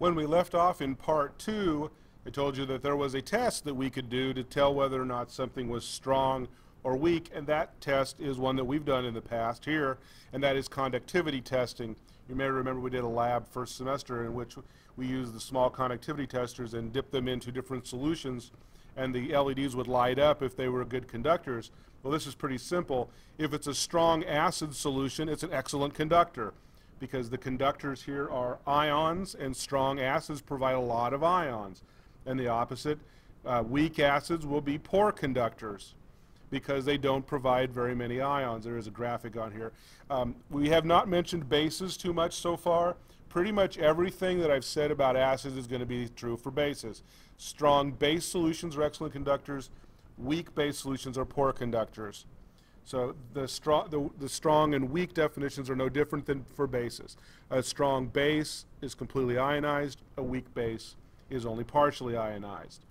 When we left off in part 2, I told you that there was a test that we could do to tell whether or not something was strong or weak, and that test is one that we've done in the past here, and that is conductivity testing. You may remember we did a lab first semester in which we used the small conductivity testers and dipped them into different solutions, and the LEDs would light up if they were good conductors. Well, this is pretty simple. If it's a strong acid solution, it's an excellent conductor, because the conductors here are ions, and strong acids provide a lot of ions. And the opposite, weak acids will be poor conductors because they don't provide very many ions. There is a graphic on here. We have not mentioned bases too much so far. Pretty much everything that I've said about acids is going to be true for bases. Strong base solutions are excellent conductors. Weak base solutions are poor conductors. So the strong and weak definitions are no different than for bases. A strong base is completely ionized. A weak base is only partially ionized.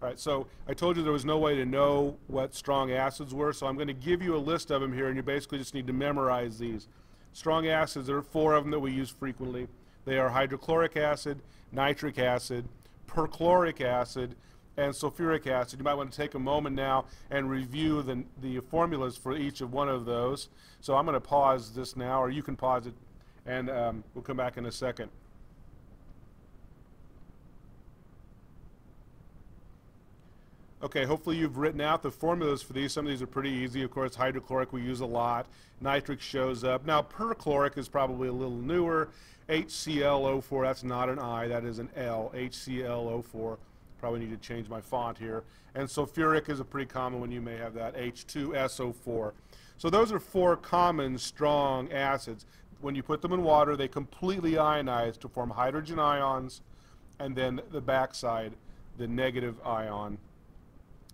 All right, so I told you there was no way to know what strong acids were, so I'm going to give you a list of them here, and you basically just need to memorize these. Strong acids, there are 4 of them that we use frequently. They are hydrochloric acid, nitric acid, perchloric acid, and sulfuric acid. You might want to take a moment now and review the formulas for each of one of those. So I'm going to pause this now, or you can pause it, and we'll come back in a second. Okay, hopefully you've written out the formulas for these. Some of these are pretty easy. Of course, hydrochloric we use a lot. Nitric shows up. Now, perchloric is probably a little newer. HClO4, that's not an I, that is an L. HClO4. Probably need to change my font here. And sulfuric is a pretty common one. You may have that, H2SO4. So those are 4 common strong acids. When you put them in water, they completely ionize to form hydrogen ions, and then the backside, the negative ion.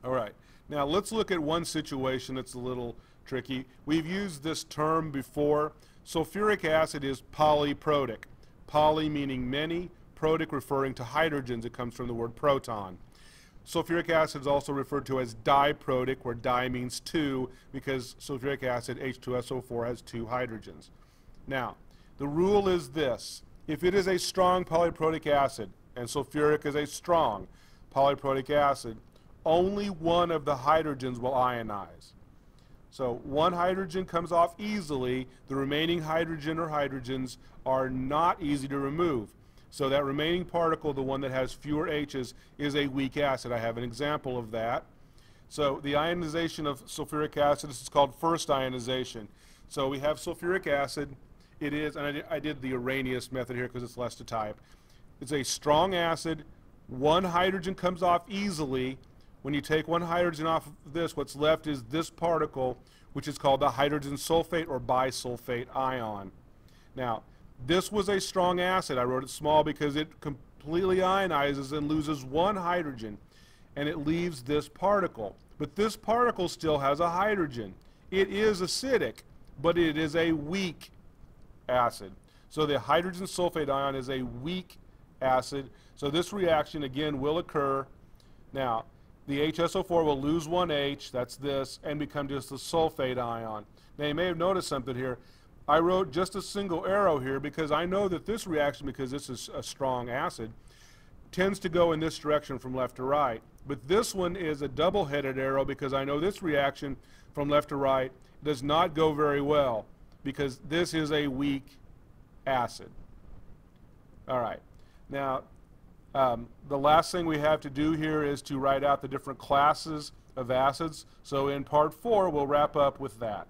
All right, now let's look at one situation that's a little tricky. We've used this term before. Sulfuric acid is polyprotic. Poly meaning many, protic referring to hydrogens. It comes from the word proton. Sulfuric acid is also referred to as diprotic, where di means 2, because sulfuric acid, H2SO4, has 2 hydrogens. Now, the rule is this. If it is a strong polyprotic acid, and sulfuric is a strong polyprotic acid, only one of the hydrogens will ionize. So one hydrogen comes off easily. The remaining hydrogen or hydrogens are not easy to remove. So that remaining particle, the one that has fewer H's, is a weak acid. I have an example of that. So the ionization of sulfuric acid, this is called first ionization. So we have sulfuric acid. It is, and I did the Arrhenius method here because it's less to type. It's a strong acid. One hydrogen comes off easily. When you take one hydrogen off of this, what's left is this particle, which is called the hydrogen sulfate or bisulfate ion. Now, this was a strong acid. I wrote it small because it completely ionizes and loses one hydrogen, and it leaves this particle. But this particle still has a hydrogen. It is acidic, but it is a weak acid. So the hydrogen sulfate ion is a weak acid. So this reaction, again, will occur. Now, the HSO4 will lose one H, that's this, and become just a sulfate ion. Now you may have noticed something here. I wrote just a single arrow here because I know that this reaction, because this is a strong acid, tends to go in this direction from left to right. But this one is a double-headed arrow because I know this reaction from left to right does not go very well because this is a weak acid. All right. Now, the last thing we have to do here is to write out the different classes of acids. So in part 4, we'll wrap up with that.